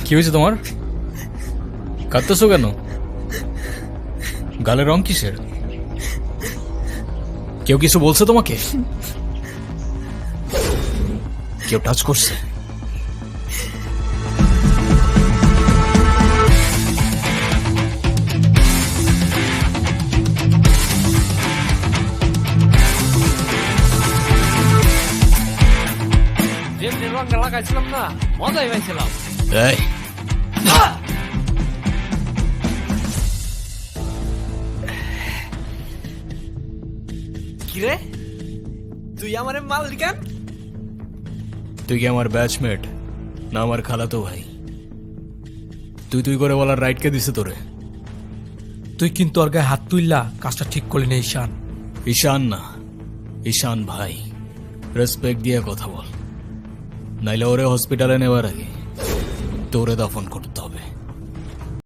কি হয়েছে তোমার? কাঁদতেছো কেন? গালের রং কিসের? কেউ কিছু বলছে তোমাকে? কেউ টাচ করছে? যেমনি রঙটা লাগাইছিলাম না, মজাই পাইছিলাম। এই কিরে, তুই আমার মালিকান? তুই কি আমার ব্যাচমেট না আমার খালাতো ভাই? তুই তুই করে বলার রাইট কে দিছে তোরে? তুই কিন্তু ওর গায়ে হাত তুললা, কাজটা ঠিক করলি না ঈশান। ঈশান না, ঈশান ভাই। রেসপেক্ট দিয়ে কথা বল, নাইলে ওরে হসপিটালে নেওয়ার আগে তোরে দাফন করতে হবে।